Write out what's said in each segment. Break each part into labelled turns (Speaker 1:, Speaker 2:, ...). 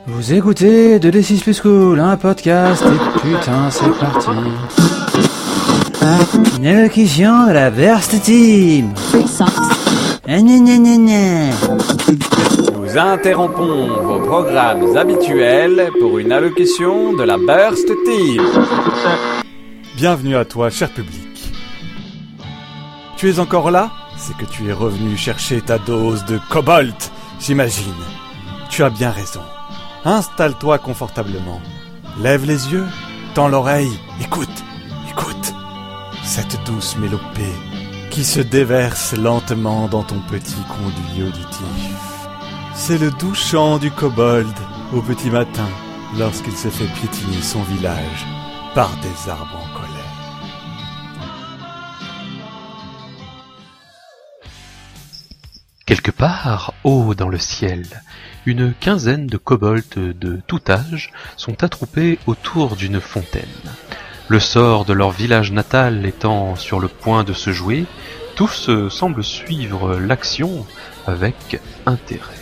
Speaker 1: Vous écoutez 2D6 Plus Cool, un podcast, et putain, c'est parti. Une allocution de la Burst Team. Nous interrompons vos programmes habituels pour une allocution de la Burst Team.
Speaker 2: Bienvenue à toi, cher public. Tu es encore là ? C'est que tu es revenu chercher ta dose de cobalt, j'imagine. Tu as bien raison. Installe-toi confortablement. Lève les yeux, tends l'oreille, écoute. Cette douce mélopée qui se déverse lentement dans ton petit conduit auditif. C'est le doux chant du kobold au petit matin, lorsqu'il se fait piétiner son village par des arbres en colère.
Speaker 3: Quelque part, haut dans le ciel, une quinzaine de kobolds de tout âge sont attroupés autour d'une fontaine. Le sort de leur village natal étant sur le point de se jouer, tous semblent suivre l'action avec intérêt.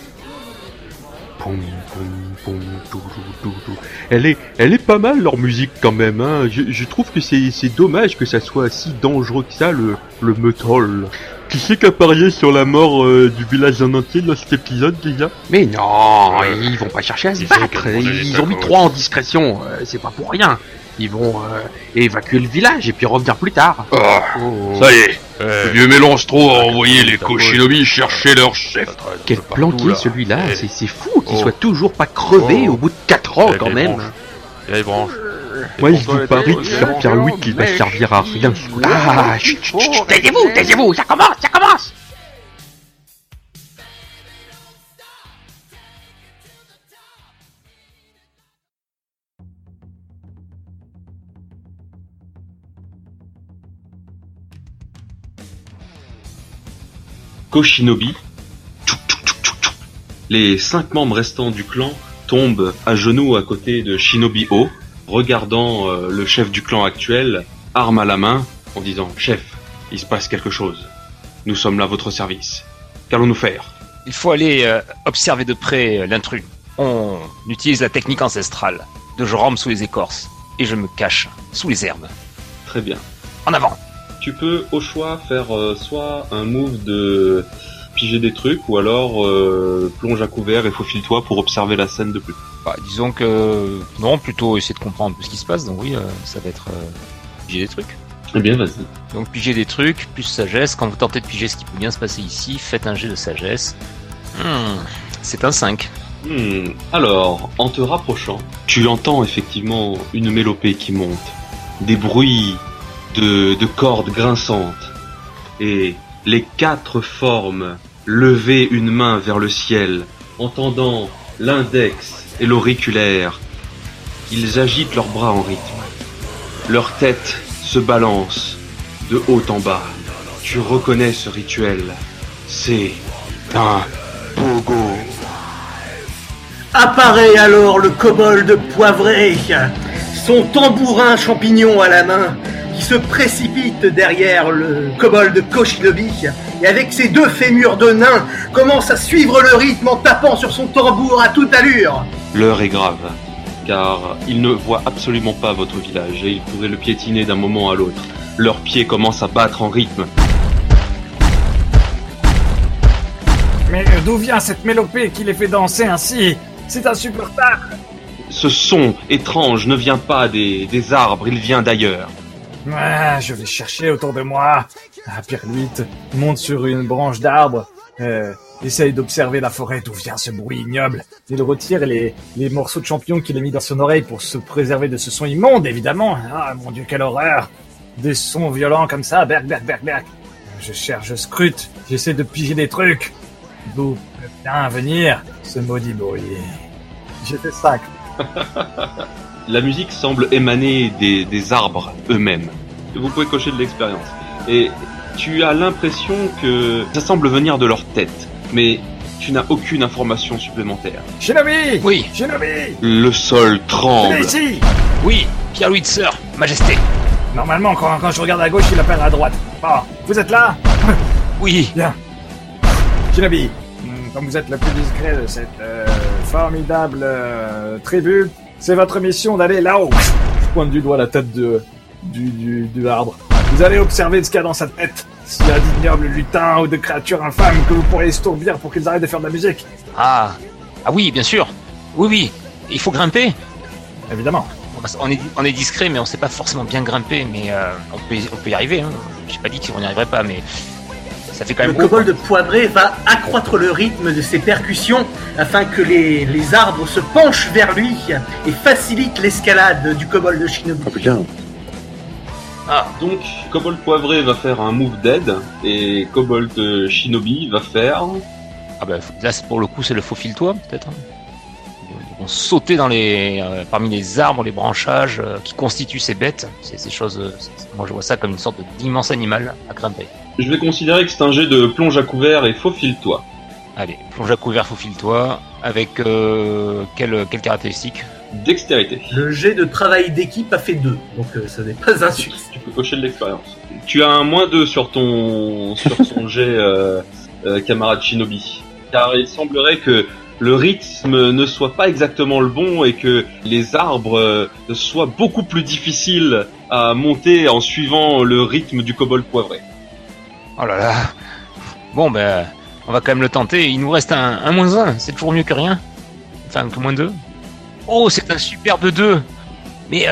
Speaker 3: Poum, poum, poum, doudou, doudou. Elle est pas mal leur musique quand même, hein. Je trouve que c'est dommage que ça soit si dangereux que ça, le metal. Qui c'est qui a parié sur la mort du village en entier dans cet épisode déjà ? Mais non, ils vont pas chercher à se battre, ils ont mis 3 en discrétion, c'est pas pour rien. Ils vont évacuer le village et puis revenir plus tard.
Speaker 4: Ça y est, le vieux Mélanstro a envoyé les Koshinobi chercher leur chef.
Speaker 3: Quel planqué celui-là, c'est fou qu'il soit toujours pas crevé au bout de 4 ans quand même.
Speaker 4: Il y a les branches.
Speaker 3: Moi je vous parie que c'est Pierre-Louis qui va servir à rien. Ah, chut, taisez-vous, ça commence.
Speaker 5: Koshinobi. Les 5 membres restants du clan tombent à genoux à côté de Shinobi O, regardant le chef du clan actuel, arme à la main, en disant « Chef, il se passe quelque chose. Nous sommes là à votre service. Qu'allons-nous faire ?»
Speaker 6: Il faut aller observer de près l'intrus. On utilise la technique ancestrale de je rampe sous les écorces et je me cache sous les herbes.
Speaker 5: Très bien.
Speaker 6: En avant.
Speaker 5: Tu peux au choix faire soit un move de piger des trucs ou alors plonge à couvert et faufile-toi pour observer la scène de plus.
Speaker 6: Bah, disons que non, plutôt essayer de comprendre un peu ce qui se passe. Donc oui, ça va être piger des trucs.
Speaker 5: Eh bien, vas-y.
Speaker 6: Donc piger des trucs, plus sagesse. Quand vous tentez de piger ce qui peut bien se passer ici, faites un jet de sagesse. C'est un 5.
Speaker 5: Alors, en te rapprochant, tu entends effectivement une mélopée qui monte. Des bruits de cordes grinçantes. Et les 4 formes lever une main vers le ciel, en tendant l'index et l'auriculaire. Ils agitent leurs bras en rythme. Leur tête se balance de haut en bas. Tu reconnais ce rituel. C'est un pogo.
Speaker 7: Apparaît alors le kobold poivré, son tambourin champignon à la main, qui se précipite derrière le kobold Koshinobi et avec ses 2 fémurs de nain commence à suivre le rythme en tapant sur son tambour à toute allure.
Speaker 5: L'heure est grave, car ils ne voient absolument pas votre village et ils pourraient le piétiner d'un moment à l'autre. Leurs pieds commencent à battre en rythme.
Speaker 8: Mais d'où vient cette mélopée qui les fait danser ainsi ? C'est insupportable.
Speaker 5: Ce son étrange ne vient pas des arbres, il vient d'ailleurs.
Speaker 8: Ah, je vais chercher autour de moi. Pierre-Louis monte sur une branche d'arbre, essaye d'observer la forêt d'où vient ce bruit ignoble. Il retire les morceaux de champignons qu'il a mis dans son oreille pour se préserver de ce son immonde, évidemment. Ah, mon Dieu, quelle horreur. Des sons violents comme ça, berk. Je cherche, je scrute, j'essaie de piger des trucs. D'où peut bien venir ce maudit bruit. J'ai fait 5.
Speaker 5: La musique semble émaner des arbres eux-mêmes. Vous pouvez cocher de l'expérience. Et tu as l'impression que ça semble venir de leur tête, mais tu n'as aucune information supplémentaire.
Speaker 8: Shinobi !
Speaker 6: Oui.
Speaker 8: Shinobi !
Speaker 5: Le sol tremble.
Speaker 8: Venez ici !
Speaker 6: Oui, Pierre-Louis de Sœur, Majesté.
Speaker 8: Normalement, quand je regarde à gauche, il appelle à droite. Oh, vous êtes là ?
Speaker 6: Oui.
Speaker 8: Bien. Shinobi, comme vous êtes le plus discret de cette formidable tribu, c'est votre mission d'aller là-haut. Je pointe du doigt la tête du arbre. Vous allez observer ce qu'il y a dans sa tête. S'il y a d'ignobles lutins ou de créatures infâmes que vous pourrez estourbir pour qu'ils arrêtent de faire de la musique.
Speaker 6: Ah oui, bien sûr. Oui, il faut grimper.
Speaker 8: Évidemment.
Speaker 6: On est discret, mais on sait pas forcément bien grimper, mais on peut y arriver. Hein. J'ai pas dit qu'on n'y arriverait pas, mais ça fait quand même.
Speaker 7: Le kobold poivré va accroître le rythme de ses percussions afin que les arbres se penchent vers lui et facilitent l'escalade du kobold shinobi.
Speaker 9: Oh putain.
Speaker 5: Donc, Kobold Poivré va faire un move dead, et Kobold Shinobi va faire...
Speaker 6: Ah bah là, pour le coup, c'est le faufile-toi, peut-être. Ils vont sauter parmi les arbres, les branchages qui constituent ces bêtes. Ces choses... moi, je vois ça comme une sorte d'immense animal à grimper.
Speaker 5: Je vais considérer que c'est un jet de plonge à couvert et faufile-toi.
Speaker 6: Allez, plonge à couvert, faufile-toi, avec quelle caractéristique ?
Speaker 5: Dextérité.
Speaker 7: Le jet de travail d'équipe a fait 2, donc ce n'est pas un succès.
Speaker 5: Tu peux cocher de l'expérience. Tu as un -2 sur ton jet, camarade Shinobi. Car il semblerait que le rythme ne soit pas exactement le bon et que les arbres soient beaucoup plus difficiles à monter en suivant le rythme du kobold poivré.
Speaker 6: Oh là là. Bon ben, on va quand même le tenter. Il nous reste un -1, c'est toujours mieux que rien. Enfin, que -2. Oh, c'est un superbe 2. Mais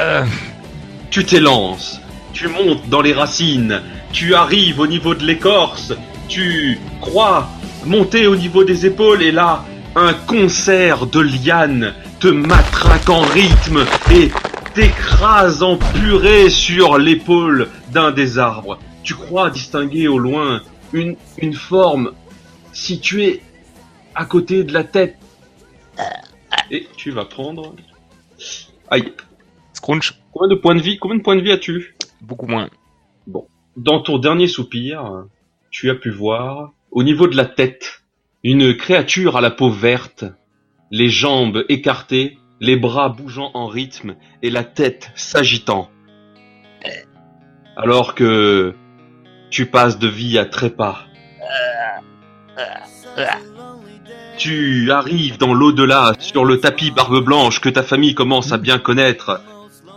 Speaker 5: Tu t'élances, tu montes dans les racines, tu arrives au niveau de l'écorce, tu crois monter au niveau des épaules et là, un concert de lianes te matraque en rythme et t'écrase en purée sur l'épaule d'un des arbres. Tu crois distinguer au loin une forme située à côté de la tête. Et tu vas prendre... Aïe.
Speaker 6: Scrunch.
Speaker 5: Combien de points de vie as-tu ?
Speaker 6: Beaucoup moins.
Speaker 5: Bon. Dans ton dernier soupir, tu as pu voir, au niveau de la tête, une créature à la peau verte, les jambes écartées, les bras bougeant en rythme et la tête s'agitant. Alors que tu passes de vie à trépas. Tu arrives dans l'au-delà, sur le tapis barbe blanche que ta famille commence à bien connaître.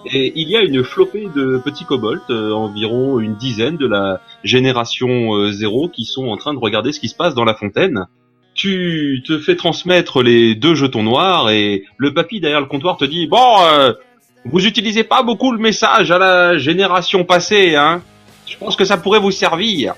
Speaker 5: Et il y a une flopée de petits kobolds, environ une dizaine de la génération 0, qui sont en train de regarder ce qui se passe dans la fontaine. Tu te fais transmettre les 2 jetons noirs et le papy derrière le comptoir te dit « Bon, vous utilisez pas beaucoup le message à la génération passée, hein ? Je pense que ça pourrait vous servir. »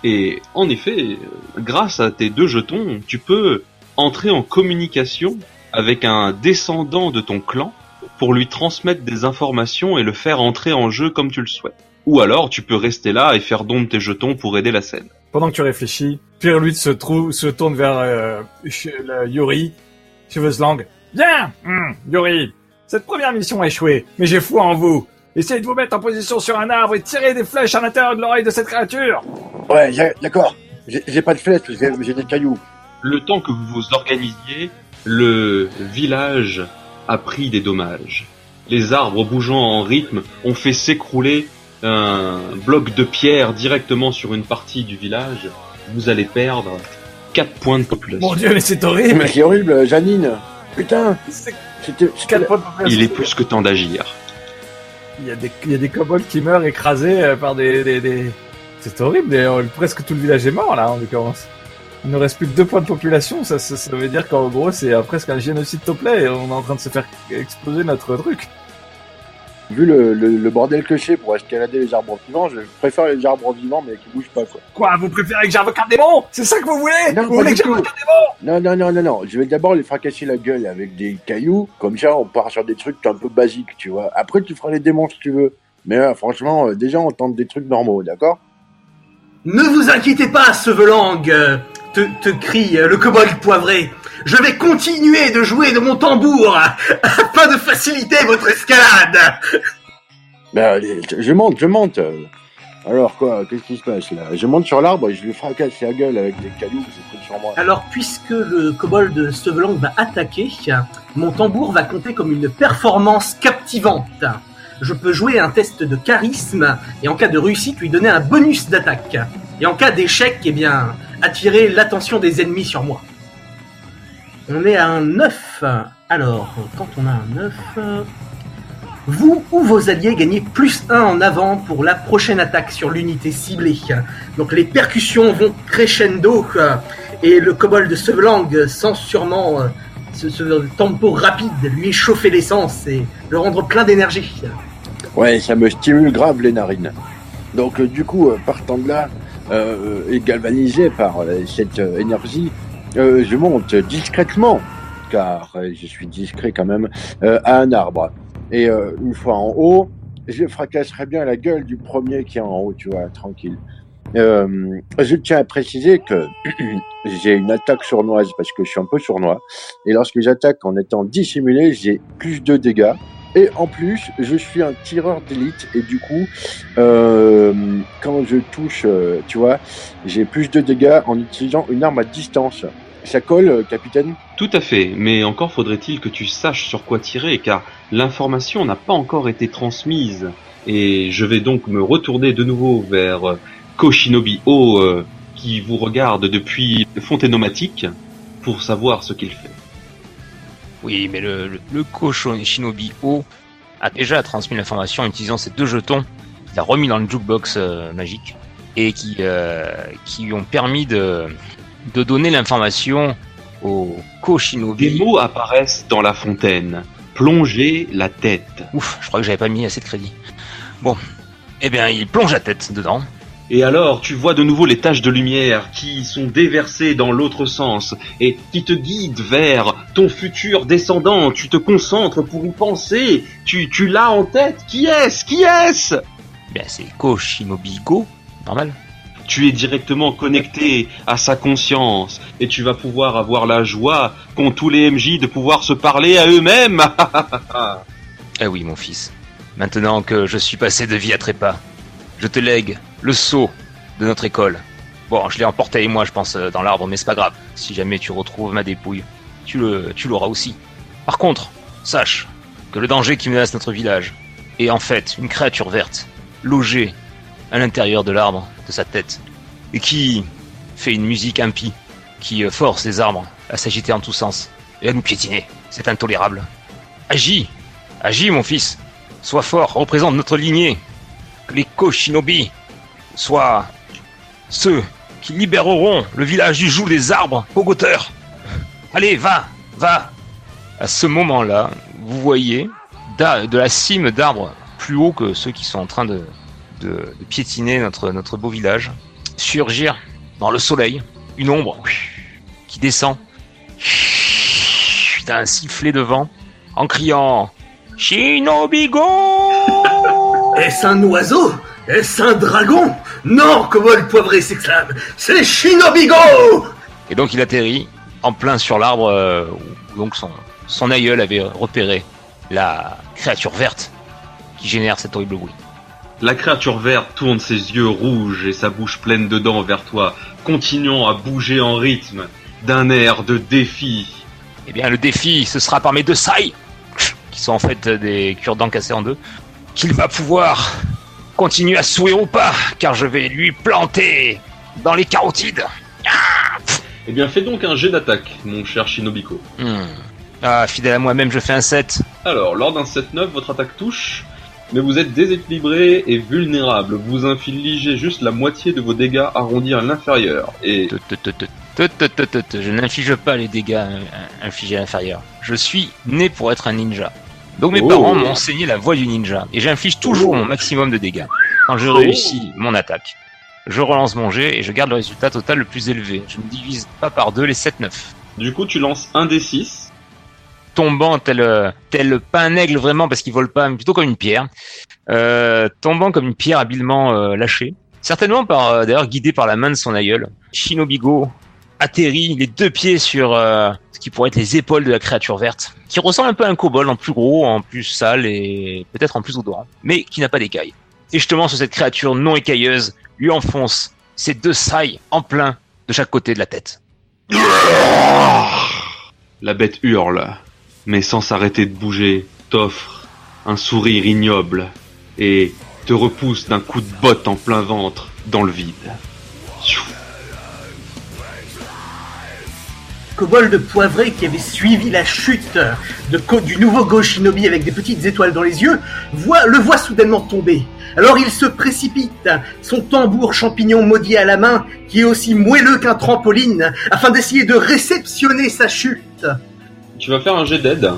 Speaker 5: Et en effet, grâce à tes 2 jetons, tu peux entrer en communication avec un descendant de ton clan pour lui transmettre des informations et le faire entrer en jeu comme tu le souhaites. Ou alors, tu peux rester là et faire don de tes jetons pour aider la scène.
Speaker 8: Pendant que tu réfléchis, Pirluit se tourne vers Yuri, cheveux langue. Bien, Yuri, cette première mission a échoué, mais j'ai foi en vous. Essayez de vous mettre en position sur un arbre et tirez des flèches à l'intérieur de l'oreille de cette créature.
Speaker 9: Ouais, d'accord. J'ai pas de flèches, j'ai des cailloux.
Speaker 5: Le temps que vous vous organisiez, le village a pris des dommages. Les arbres bougeant en rythme ont fait s'écrouler un bloc de pierre directement sur une partie du village. Vous allez perdre 4 points de population.
Speaker 8: Mon Dieu, mais c'est horrible.
Speaker 9: Mais c'est horrible, Janine. Putain.
Speaker 8: C'était 4 points de population.
Speaker 5: Il est plus que temps d'agir.
Speaker 8: Il y a des kobolds qui meurent écrasés par des... C'est horrible, presque tout le village est mort là en l'occurrence. Il ne reste plus que 2 points de population, ça veut dire qu'en gros c'est presque un génocide toplet et on est en train de se faire exploser notre truc.
Speaker 9: Vu le bordel que j'ai pour escalader les arbres vivants, je préfère les arbres vivants mais qui bougent pas quoi.
Speaker 8: Quoi, vous préférez que j'invoque un démon ? C'est ça que vous voulez ?
Speaker 9: Non,
Speaker 8: vous voulez que j'invoque un démon ?
Speaker 9: Non, je vais d'abord les fracasser la gueule avec des cailloux, comme ça on part sur des trucs un peu basiques, tu vois. Après tu feras les démons si tu veux. Mais franchement, déjà on tente des trucs normaux, d'accord ?
Speaker 7: Ne vous inquiétez pas, Sevelang, te crie le kobold poivré. Je vais continuer de jouer de mon tambour afin de faciliter votre escalade.
Speaker 9: Ben, je monte. Alors quoi, qu'est-ce qui se passe là ? Je monte sur l'arbre et je lui fracasse la gueule avec des cailloux que j'ai pris sur moi.
Speaker 7: Alors, puisque le kobold Sevelang va attaquer, mon tambour va compter comme une performance captivante. Je peux jouer un test de charisme et en cas de réussite lui donner un bonus d'attaque. Et en cas d'échec, attirer l'attention des ennemis sur moi. On est à un 9. Alors, quand on a un 9, vous ou vos alliés gagnez +1 en avant pour la prochaine attaque sur l'unité ciblée. Donc les percussions vont crescendo et le kobold de Sevlang sent sûrement ce tempo rapide lui échauffer l'essence et le rendre plein d'énergie.
Speaker 9: Ouais, ça me stimule grave les narines. Donc du coup, partant de là, et galvanisé par cette énergie, je monte discrètement, car je suis discret quand même, à un arbre. Et une fois en haut, je fracasserai bien la gueule du premier qui est en haut, tu vois, tranquille. Je tiens à préciser que j'ai une attaque sournoise parce que je suis un peu sournois. Et lorsque j'attaque en étant dissimulé, j'ai +2 dégâts. Et en plus, je suis un tireur d'élite. Et du coup, quand je touche, tu vois, j'ai +2 dégâts en utilisant une arme à distance. Ça colle, capitaine ?
Speaker 5: Tout à fait, mais encore faudrait-il que tu saches sur quoi tirer, car l'information n'a pas encore été transmise. Et je vais donc me retourner de nouveau vers Koshinobi O, qui vous regarde depuis Fontaine-o-Matique, pour savoir ce qu'il fait.
Speaker 6: Oui, mais le Koshinobi O a déjà transmis l'information en utilisant ces 2 jetons qu'il a remis dans le jukebox magique et qui lui ont permis de donner l'information au Koshinobi.
Speaker 5: Des mots apparaissent dans la fontaine. Plongez la tête.
Speaker 6: Ouf, je crois que j'avais pas mis assez de crédit. Bon, eh bien, il plonge la tête dedans.
Speaker 5: Et alors, tu vois de nouveau les taches de lumière qui sont déversées dans l'autre sens et qui te guident vers ton futur descendant. Tu te concentres pour y penser. Tu l'as en tête. Qui est-ce
Speaker 6: Bien, c'est Koshinobi Go, normal.
Speaker 5: Tu es directement connecté à sa conscience et tu vas pouvoir avoir la joie qu'ont tous les MJ de pouvoir se parler à eux-mêmes.
Speaker 6: Eh oui, mon fils. Maintenant que je suis passé de vie à trépas, je te lègue le sceau de notre école. Bon, je l'ai emporté avec moi, je pense, dans l'arbre, mais c'est pas grave. Si jamais tu retrouves ma dépouille, tu l'auras aussi. Par contre, sache que le danger qui menace notre village est en fait une créature verte, logée à l'intérieur de l'arbre de sa tête, et qui fait une musique impie, qui force les arbres à s'agiter en tous sens, et à nous piétiner. C'est intolérable. Agis, mon fils. Sois fort, représente notre lignée. Que les Koshinobi soient ceux qui libéreront le village du joug des arbres pogoteurs. Allez, va. À ce moment-là, vous voyez de la cime d'arbres plus haut que ceux qui sont en train de piétiner notre beau village, surgir dans le soleil une ombre qui descend d'un sifflet de vent en criant Shinobi Go.
Speaker 7: Est-ce un oiseau ? Est-ce un dragon ? Non, kobold poivré s'exclame. C'est Shinobi Go.
Speaker 6: Et donc il atterrit en plein sur l'arbre où donc son aïeul avait repéré la créature verte qui génère cet horrible bruit.
Speaker 5: La créature verte tourne ses yeux rouges et sa bouche pleine de dents vers toi, continuant à bouger en rythme, d'un air de défi.
Speaker 6: Eh bien, le défi, ce sera par mes 2 sailles, qui sont en fait des cure-dents cassés en 2, qu'il va pouvoir continuer à sourire ou pas, car je vais lui planter dans les carotides.
Speaker 5: Eh bien, fais donc un jet d'attaque, mon cher Shinobiko.
Speaker 6: Ah, fidèle à moi-même, je fais un 7.
Speaker 5: Alors, lors d'un 7-9, votre attaque touche, mais vous êtes déséquilibré et vulnérable. Vous infligez juste la moitié de vos dégâts arrondis à l'inférieur. Et...
Speaker 6: Je n'inflige pas les dégâts infligés à l'inférieur. Je suis né pour être un ninja. Donc mes parents m'ont enseigné la voie du ninja. Et j'inflige toujours mon maximum de dégâts. Quand je réussis mon attaque, je relance mon jet et je garde le résultat total le plus élevé. Je ne divise pas par 2 les 7-9.
Speaker 5: Du coup, tu lances un des 6.
Speaker 6: Tombant tel pas un aigle vraiment parce qu'il vole pas, mais plutôt comme une pierre. Tombant comme une pierre habilement lâchée. Certainement d'ailleurs guidé par la main de son aïeul. Shinobi Go atterrit les 2 pieds sur ce qui pourrait être les épaules de la créature verte, qui ressemble un peu à un kobold, en plus gros, en plus sale et peut-être en plus odorant, mais qui n'a pas d'écailles. Et justement sur cette créature non écailleuse, lui enfonce ses 2 sailles en plein de chaque côté de la tête.
Speaker 5: La bête hurle, mais sans s'arrêter de bouger, t'offre un sourire ignoble et te repousse d'un coup de botte en plein ventre dans le vide.
Speaker 7: kobold poivré qui avait suivi la chute du nouveau Go Shinobi avec des petites étoiles dans les yeux, le voit soudainement tomber. Alors il se précipite, son tambour champignon maudit à la main, qui est aussi moelleux qu'un trampoline, afin d'essayer de réceptionner sa chute.
Speaker 5: Tu vas faire un jet d'aide.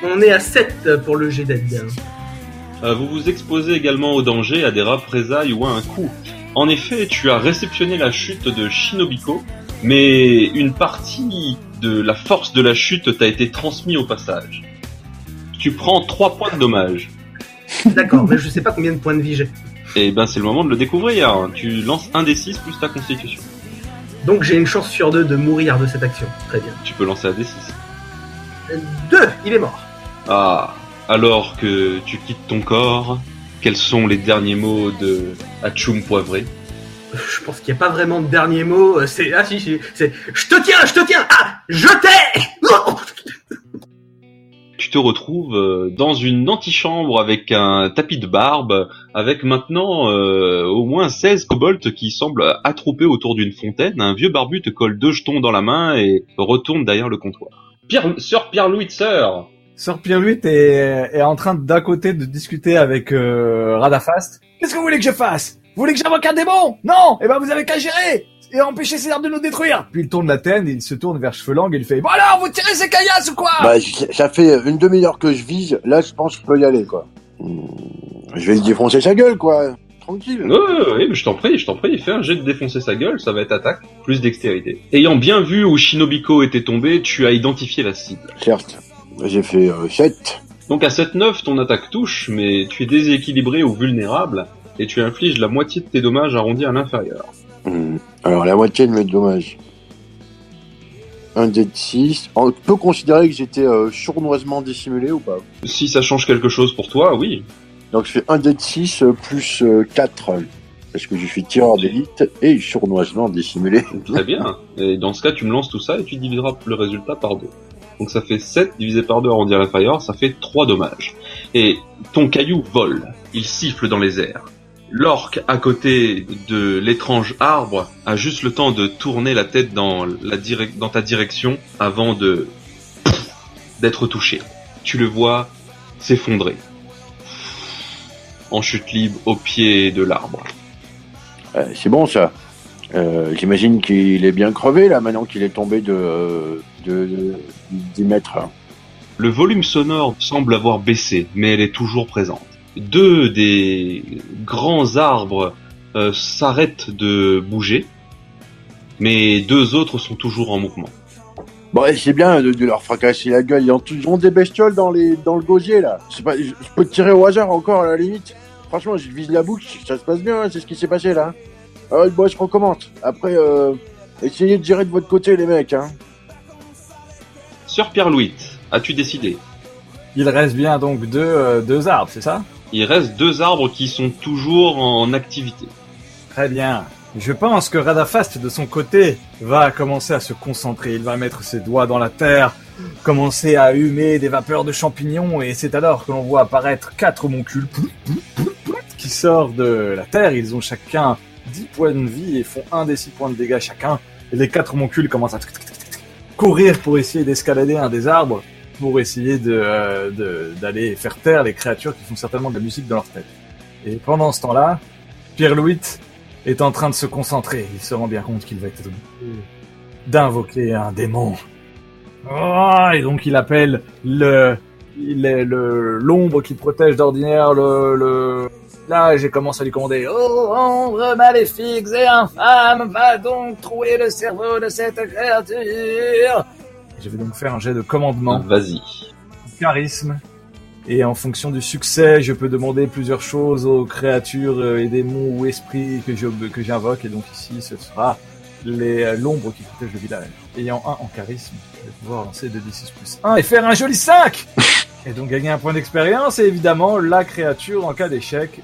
Speaker 7: On est à 7 pour le jet d'aide.
Speaker 5: Vous vous exposez également au danger, à des représailles ou à un coup. En effet, tu as réceptionné la chute de Shinobiko, mais une partie de la force de la chute t'a été transmise au passage. Tu prends 3 points de dommage.
Speaker 7: D'accord, mais je sais pas combien de points de vie j'ai.
Speaker 5: Et ben c'est le moment de le découvrir. Tu lances un des 6 plus ta constitution.
Speaker 7: Donc j'ai une chance sur 2 de mourir de cette action. Très bien.
Speaker 5: Tu peux lancer un des 6.
Speaker 7: 2, il est mort.
Speaker 5: Ah, alors que tu quittes ton corps, quels sont les derniers mots de Hachoum Poivré?
Speaker 7: Je pense qu'il n'y a pas vraiment de dernier mot. C'est c'est je te tiens. Ah, je t'ai.
Speaker 5: Tu te retrouves dans une antichambre avec un tapis de barbe, avec maintenant au moins 16 kobolds qui semblent attroupés autour d'une fontaine. Un vieux barbu te colle 2 jetons dans la main et retourne derrière le comptoir. Sœur Pierre-Louis,
Speaker 8: Sœur Pierre-Louis est en train d'un côté de discuter avec Radafast. Qu'est-ce que vous voulez que je fasse? Vous voulez que j'invoque un démon? Non! Eh ben vous avez qu'à gérer et empêcher ces arbres de nous détruire. Puis il tourne la tête et il se tourne vers Cheveulang et il fait: bon alors, vous tirez ces caillasses ou quoi?
Speaker 9: Bah, ça fait une demi-heure que je vise, là je pense que je peux y aller, quoi. Je vais lui défoncer sa gueule, quoi. Tranquille.
Speaker 5: Oui, mais je t'en prie, fais un jet de défoncer sa gueule, ça va être attaque, plus dextérité. Ayant bien vu où Shinobiko était tombé, tu as identifié la cible.
Speaker 9: Certes, j'ai fait 7.
Speaker 5: Donc à 7-9, ton attaque touche, mais tu es déséquilibré ou vulnérable, et tu infliges la moitié de tes dommages arrondis à l'inférieur.
Speaker 9: Alors la moitié de mes dommages. Un dé de 6. On peut considérer que j'étais sournoisement dissimulé ou pas?
Speaker 5: Si ça change quelque chose pour toi, oui.
Speaker 9: Donc je fais un dé de 6 plus 4. Parce que je suis tireur d'élite et sournoisement dissimulé.
Speaker 5: Très bien. Et dans ce cas, tu me lances tout ça et tu diviseras le résultat par 2. Donc ça fait 7 divisé par 2 arrondi à l'inférieur, ça fait 3 dommages. Et ton caillou vole. Il siffle dans les airs. L'orque à côté de l'étrange arbre a juste le temps de tourner la tête dans ta direction avant d'être touché. Tu le vois s'effondrer en chute libre au pied de l'arbre.
Speaker 9: C'est bon ça. J'imagine qu'il est bien crevé là maintenant qu'il est tombé de 10 mètres.
Speaker 5: Le volume sonore semble avoir baissé, mais elle est toujours présente. 2 des grands arbres s'arrêtent de bouger, mais 2 autres sont toujours en mouvement.
Speaker 9: Bon, c'est bien de leur fracasser la gueule. Ils ont des bestioles dans le gosier là. Je peux tirer au hasard encore à la limite. Franchement, je vise la bouche, ça se passe bien, hein, c'est ce qui s'est passé là. Alors, bon, je recommence. Après, essayez de gérer de votre côté les mecs. Hein.
Speaker 5: Sœur Pierre-Louis, as-tu décidé?
Speaker 8: Il reste bien donc 2 arbres, c'est ça?
Speaker 5: Il reste 2 arbres qui sont toujours en activité.
Speaker 8: Très bien. Je pense que Radafast, de son côté, va commencer à se concentrer. Il va mettre ses doigts dans la terre, commencer à humer des vapeurs de champignons, et c'est alors que l'on voit apparaître 4 moncules qui sortent de la terre. Ils ont chacun 10 points de vie et font 1 des 6 points de dégâts chacun. Et les 4 moncules commencent à courir pour essayer d'escalader un des arbres, pour essayer d'aller faire taire les créatures qui font certainement de la musique dans leur tête. Et pendant ce temps-là, Pierre-Louis est en train de se concentrer. Il se rend bien compte qu'il va être obligé d'invoquer un démon. Oh, et donc il appelle l'ombre qui protège d'ordinaire Là, j'ai commencé à lui commander: oh, ombre maléfique et infâme, va donc trouer le cerveau de cette créature. Je vais donc faire un jet de commandement.
Speaker 5: Vas-y.
Speaker 8: Charisme. Et en fonction du succès, je peux demander plusieurs choses aux créatures et démons ou esprits que j'invoque. Et donc ici, ce sera l'ombre qui protège le village. Ayant 1 en charisme, je vais pouvoir lancer 2d6 plus 1 et faire un joli 5. Et donc gagner un point d'expérience. Et évidemment, la créature, en cas d'échec,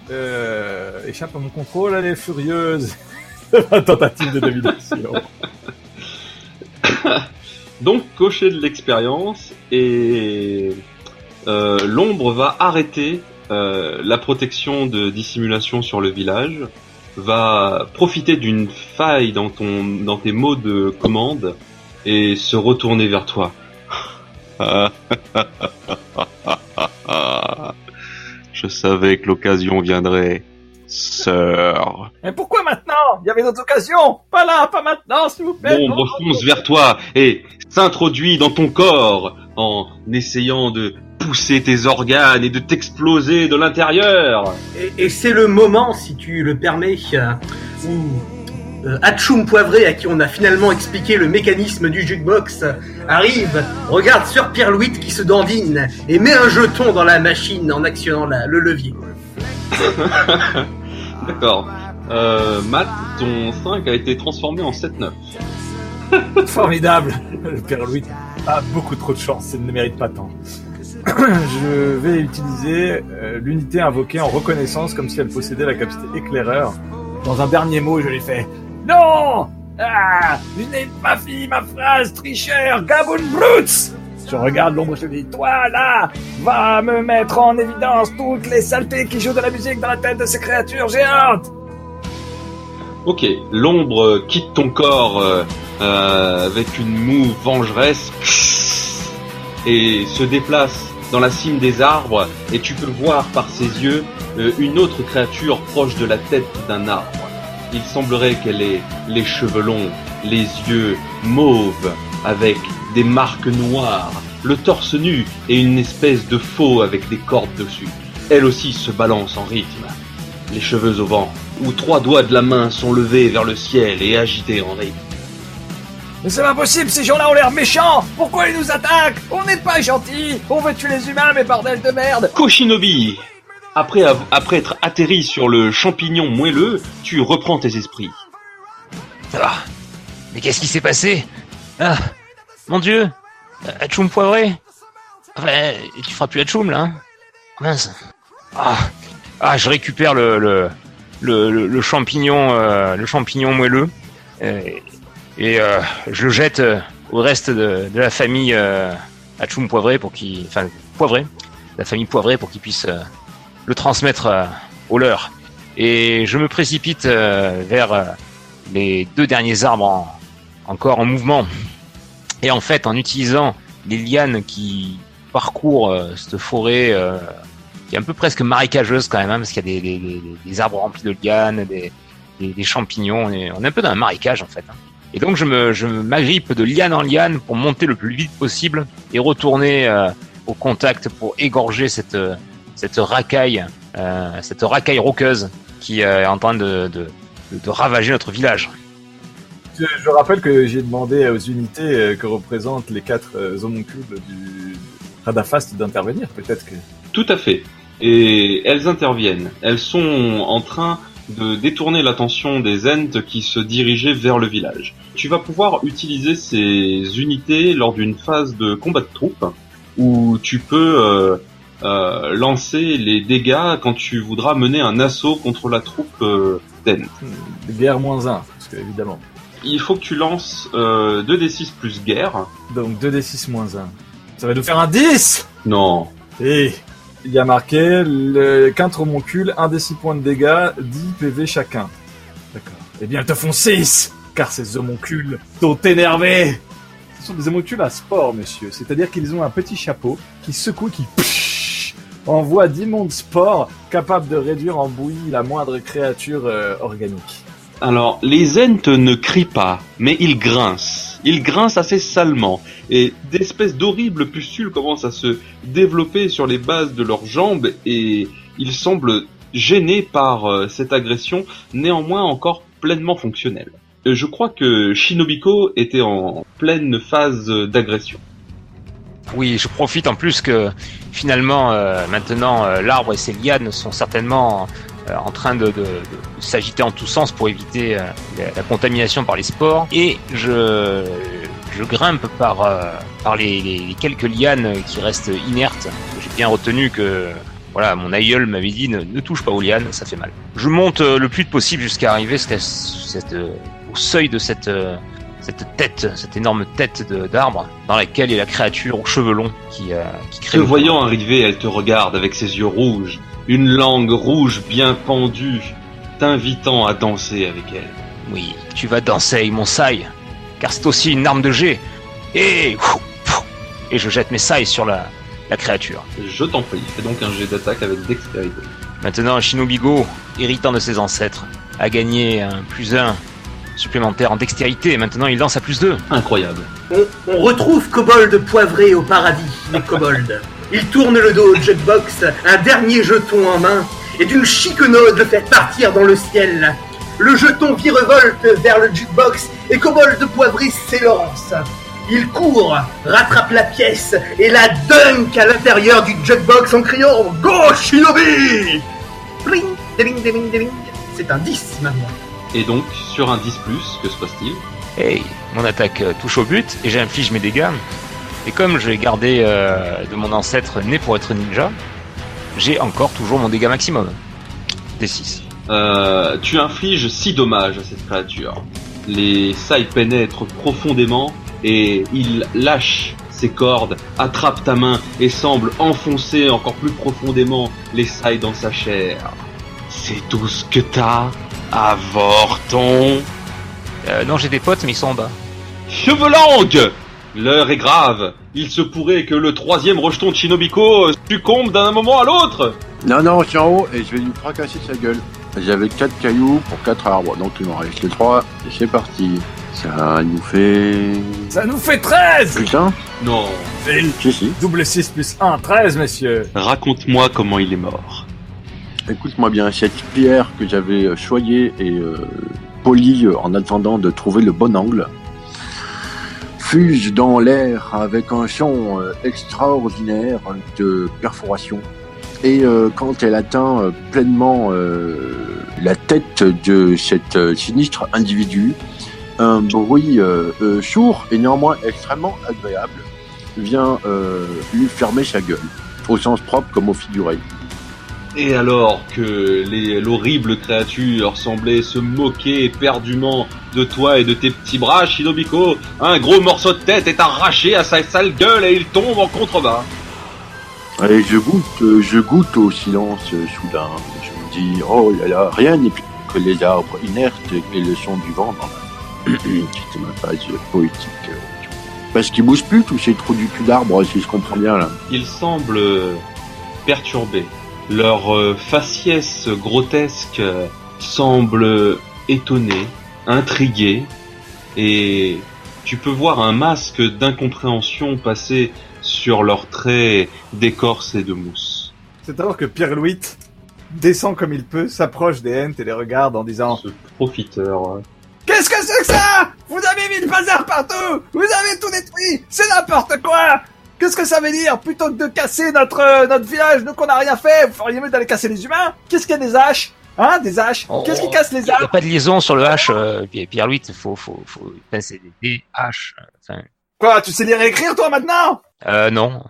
Speaker 8: échappe à mon contrôle. Elle est furieuse. La tentative de domination.
Speaker 5: Donc, cocher de l'expérience et... l'ombre va arrêter la protection de dissimulation sur le village, va profiter d'une faille dans tes mots de commande et se retourner vers toi. Je savais que l'occasion viendrait, sœur.
Speaker 8: Mais pourquoi maintenant? Il y avait d'autres occasions. Pas là, pas maintenant, s'il vous plaît.
Speaker 5: L'ombre fonce vers toi et s'introduit dans ton corps en essayant de pousser tes organes et de t'exploser de l'intérieur.
Speaker 7: Et c'est le moment, si tu le permets, où Hachoum Poivré, à qui on a finalement expliqué le mécanisme du jukebox, arrive, regarde sur Pierre-Louis qui se dandine et met un jeton dans la machine en actionnant le levier.
Speaker 5: D'accord. Matt, ton 5 a été transformé en 7-9.
Speaker 8: Formidable. Le père Louis a beaucoup trop de chance, il ne mérite pas tant. Je vais utiliser l'unité invoquée en reconnaissance comme si elle possédait la capacité éclaireur. Dans un dernier mot, je lui fais « Non! Ah! Je n'ai pas fini ma phrase, tricheur, Gaboon Brutes !» Je regarde l'ombre et je dis « Toi, là, va me mettre en évidence toutes les saletés qui jouent de la musique dans la tête de ces créatures géantes !»
Speaker 5: Ok, l'ombre quitte ton corps avec une moue vengeresse et se déplace dans la cime des arbres, et tu peux voir par ses yeux une autre créature proche de la tête d'un arbre. Il semblerait qu'elle ait les cheveux longs, les yeux mauves, avec des marques noires, le torse nu et une espèce de faux avec des cordes dessus. Elle aussi se balance en rythme, les cheveux au vent, où 3 doigts de la main sont levés vers le ciel et agités en rythme.
Speaker 8: Mais c'est pas possible, ces gens-là ont l'air méchants! Pourquoi ils nous attaquent? On n'est pas gentils! On veut tuer les humains, mais bordel de merde!
Speaker 5: Koshinobi, après être atterri sur le champignon moelleux, tu reprends tes esprits.
Speaker 6: Ah, mais qu'est-ce qui s'est passé? Ah, mon Dieu! Hachoum Poivré? Enfin, tu feras plus Hachoum, là, hein? Mince. Ah, je récupère le champignon moelleux. Et je le jette au reste de la famille Hachoum Poivré la famille Poivré pour qu'ils puissent le transmettre au leur. Et je me précipite vers les 2 derniers arbres encore en mouvement. Et en fait, en utilisant les lianes qui parcourent cette forêt qui est un peu presque marécageuse quand même, hein, parce qu'il y a des arbres remplis de lianes, des champignons, on est un peu dans un marécage en fait. Hein. Et donc je m'agrippe de liane en liane pour monter le plus vite possible et retourner au contact pour égorger cette racaille roqueuse qui est en train de ravager notre village.
Speaker 8: Je rappelle que j'ai demandé aux unités que représentent les 4 homoncules du Radafast d'intervenir, peut-être que...
Speaker 5: Tout à fait. Et elles interviennent. Elles sont en train de détourner l'attention des Ents qui se dirigeaient vers le village. Tu vas pouvoir utiliser ces unités lors d'une phase de combat de troupe, où tu peux lancer les dégâts quand tu voudras mener un assaut contre la troupe d'Ent.
Speaker 8: Guerre -1, parce que évidemment.
Speaker 5: Il faut que tu lances 2d6 plus guerre.
Speaker 8: Donc 2d6 -1. Ça va nous faire un 10 ?
Speaker 5: Non.
Speaker 8: Et il y a marqué le 4 homoncules, 1d6 points de dégâts, 10 PV chacun. D'accord. Eh bien, elles te font 6 ! Car ces homoncules sont énervés. Ce sont des homoncules à spores, monsieur. C'est-à-dire qu'ils ont un petit chapeau qui secoue, qui envoie d'immondes spores capables de réduire en bouillie la moindre créature organique.
Speaker 5: Alors, les Ents ne crient pas, mais ils grincent. Ils grincent assez salement, et d'espèces d'horribles pustules commencent à se développer sur les bases de leurs jambes, et ils semblent gênés par cette agression, néanmoins encore pleinement fonctionnelle. Je crois que Shinobiko était en pleine phase d'agression.
Speaker 6: Oui, je profite en plus que finalement, maintenant, l'arbre et ses lianes sont certainement en train de s'agiter en tous sens pour éviter la contamination par les spores. Et je grimpe par les quelques lianes qui restent inertes. J'ai bien retenu que voilà, mon aïeul m'avait dit ne touche pas aux lianes, ça fait mal. Je monte le plus vite possible jusqu'à arriver au seuil de cette énorme tête d'arbre dans laquelle est la créature aux cheveux longs qui crée.
Speaker 5: Te voyant arriver, elle te regarde avec ses yeux rouges, une langue rouge bien pendue, t'invitant à danser avec elle.
Speaker 6: Oui, tu vas danser avec mon sai. car c'est aussi une arme de jet. Et je jette mes sailles sur la créature.
Speaker 5: Je t'en prie, fais donc un jet d'attaque avec dextérité.
Speaker 6: Maintenant, Shinobigo, héritant de ses ancêtres, a gagné un +1 supplémentaire en dextérité, et maintenant il lance à +2.
Speaker 5: Incroyable.
Speaker 7: On retrouve Kobold poivré au paradis, les kobolds. Il tourne le dos au jukebox, un dernier jeton en main, et d'une chiquenaude le fait partir dans le ciel. Le jeton virevolte vers le jukebox, et Kobold poivré s'élance. Il court, rattrape la pièce, et la dunk à l'intérieur du jukebox en criant « Go Shinobi !» Bling, ding, ding, ding. C'est un 10 maintenant.
Speaker 5: Et donc, sur un 10+, que se passe-t-il?
Speaker 6: Hey, mon attaque touche au but et j'inflige mes dégâts. Et comme je l'ai gardé de mon ancêtre né pour être ninja, j'ai encore toujours mon dégât maximum. D6.
Speaker 5: Tu infliges 6 dommages à cette créature. Les sailles pénètrent profondément et il lâche ses cordes, attrape ta main et semble enfoncer encore plus profondément les sailles dans sa chair. C'est tout ce que t'as, avorton.
Speaker 6: Non, j'ai des potes, mais ils sont en bas.
Speaker 5: Cheveux-langue! L'heure est grave. Il se pourrait que le 3e rejeton de Shinobiko succombe d'un moment à l'autre.
Speaker 9: Non, je suis en haut et je vais lui fracasser sa gueule. J'avais 4 cailloux pour 4 arbres, donc il m'en reste les 3 et c'est parti. Ça nous fait
Speaker 8: 13!
Speaker 9: Putain.
Speaker 5: Non.
Speaker 9: Si.
Speaker 8: Double 6 plus 1, 13, messieurs.
Speaker 5: Raconte-moi comment il est mort.
Speaker 9: Écoute-moi bien, cette pierre que j'avais choyée et polie en attendant de trouver le bon angle fuse dans l'air avec un son extraordinaire de perforation. Et quand elle atteint pleinement la tête de cet sinistre individu, un bruit sourd et néanmoins extrêmement agréable vient lui fermer sa gueule, au sens propre comme au figuré.
Speaker 5: Et alors que l'horrible créature semblait se moquer éperdument de toi et de tes petits bras, Shinobiko, un gros morceau de tête est arraché à sa sale gueule et il tombe en contrebas.
Speaker 9: Et je goûte au silence soudain. Je me dis, oh là là, rien n'est plus que les arbres inertes et le son du vent dans la... C'était ma phase poétique. Parce qu'ils bougent plus tous ces trous du cul d'arbres, si je comprends bien là.
Speaker 5: Ils semblent perturbés. Leur faciès grotesque semble étonné, intrigué, et tu peux voir un masque d'incompréhension passer sur leurs traits d'écorce et de mousse.
Speaker 2: C'est alors que Pierre-Louis descend comme il peut, s'approche des Ents et les regarde en disant
Speaker 5: « Ce profiteur... »
Speaker 8: Qu'est-ce que c'est que ça? Vous avez mis le bazar partout! Vous avez tout détruit! C'est n'importe quoi! Qu'est-ce que ça veut dire? Plutôt que de casser notre village, nous qu'on n'a rien fait, vous feriez mieux d'aller casser les humains? Qu'est-ce qu'il y a des haches? Hein, des haches? Qu'est-ce qui casse les
Speaker 6: Il n'y a
Speaker 8: arbres?
Speaker 6: pas de liaison sur le H, Pierre-Louis, faut penser des H. Enfin...
Speaker 8: Quoi, tu sais lire et écrire toi maintenant?
Speaker 6: Non.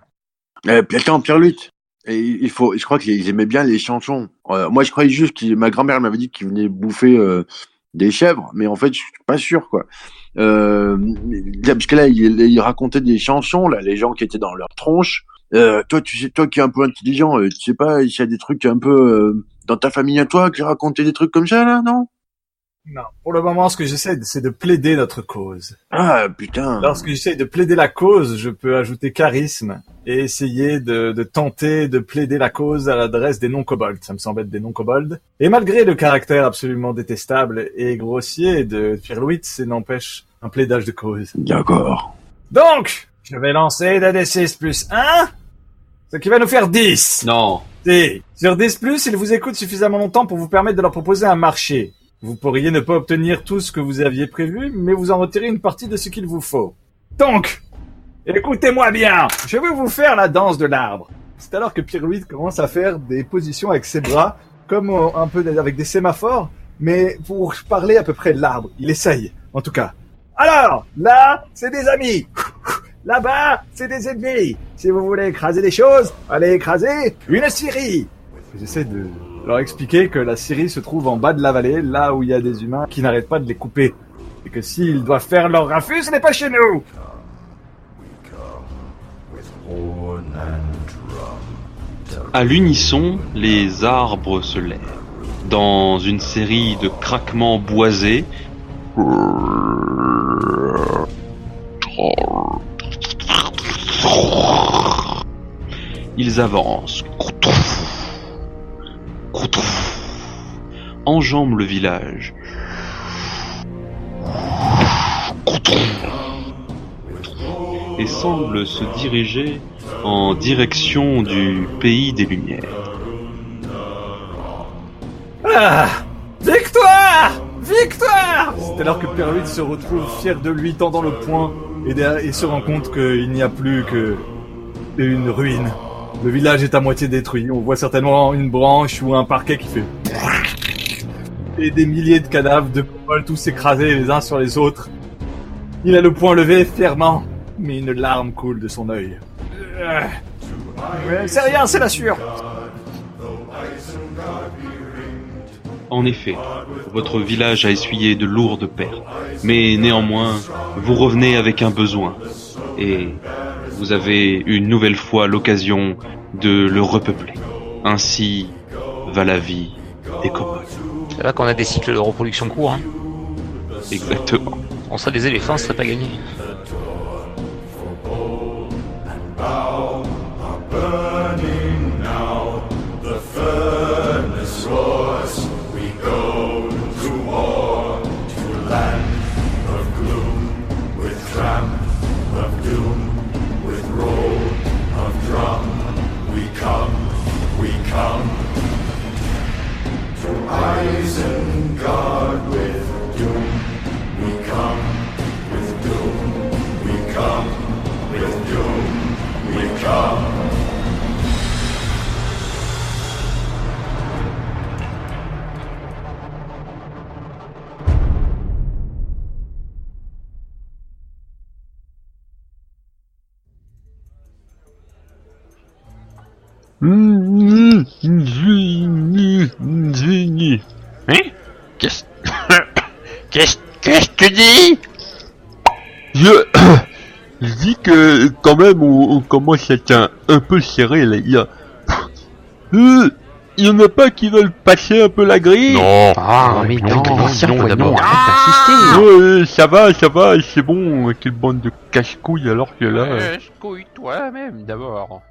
Speaker 9: Attends, Pierre-Louis. Et je crois qu'ils aimaient bien les chansons. Moi, je croyais juste que ma grand-mère m'avait dit qu'ils venaient bouffer des chèvres, mais en fait, je suis pas sûr, quoi. Parce que là, il racontait des chansons, là, les gens qui étaient dans leur tronche. Toi qui es un peu intelligent, tu sais pas, il y a des trucs un peu dans ta famille à toi qui racontaient des trucs comme ça, là, non?
Speaker 8: Non. Pour le moment, ce que j'essaie, c'est de plaider notre cause.
Speaker 9: Ah, putain.
Speaker 8: Lorsque j'essaie de plaider la cause, je peux ajouter charisme et essayer de tenter de plaider la cause à l'adresse des non-kobolds. Ça me semble être des non-kobolds. Et malgré le caractère absolument détestable et grossier de Pierre-Louis, c'est n'empêche un plaidage de cause.
Speaker 9: D'accord.
Speaker 8: Donc, je vais lancer la D6 plus 1, ce qui va nous faire 10.
Speaker 5: Non.
Speaker 8: Si. Sur 10 plus, ils vous écoutent suffisamment longtemps pour vous permettre de leur proposer un marché. Vous pourriez ne pas obtenir tout ce que vous aviez prévu, mais vous en retirez une partie de ce qu'il vous faut. Donc, écoutez-moi bien, je vais vous faire la danse de l'arbre. C'est alors que Pierre-Louis commence à faire des positions avec ses bras, comme un peu avec des sémaphores, mais pour parler à peu près de l'arbre. Il essaye, en tout cas. Alors, là, c'est des amis. Là-bas, c'est des ennemis. Si vous voulez écraser des choses, allez écraser une scierie. J'essaie de leur expliquer que la scierie se trouve en bas de la vallée, là où il y a des humains qui n'arrêtent pas de les couper. Et que s'ils doivent faire leur raffut, ce n'est pas chez nous.
Speaker 5: À l'unisson, les arbres se lèvent. Dans une série de craquements boisés, Ils avancent, enjambent le village, et semblent se diriger en direction du pays des Lumières.
Speaker 2: Ah! Victoire! Victoire! C'est alors que Père se retrouve fier de lui, tendant le poing, et se rend compte qu'il n'y a plus qu'une ruine. Le village est à moitié détruit. On voit certainement une branche ou un parquet qui fait... Et des milliers de cadavres de kobolds tous écrasés les uns sur les autres. Il a le poing levé, fièrement, mais une larme coule de son œil.
Speaker 8: C'est rien, c'est la sueur.
Speaker 5: En effet, votre village a essuyé de lourdes pertes, mais néanmoins, vous revenez avec un besoin, et vous avez une nouvelle fois l'occasion de le repeupler. Ainsi va la vie des kobolds.
Speaker 6: C'est là qu'on a des cycles de reproduction courts. Hein.
Speaker 5: Exactement.
Speaker 6: On serait des éléphants, ça serait pas gagné.
Speaker 4: Hein? Qu'est-ce que tu dis? Je dis que quand même on commence à être un peu serré les gars. Il y en a pas qui veulent passer un peu la grille?
Speaker 3: Non. Ah, mais non, d'abord, arrête d'insister.
Speaker 4: Ça va, c'est bon, quelle bande de cache-couilles alors que là...
Speaker 3: Cache-couille toi-même d'abord.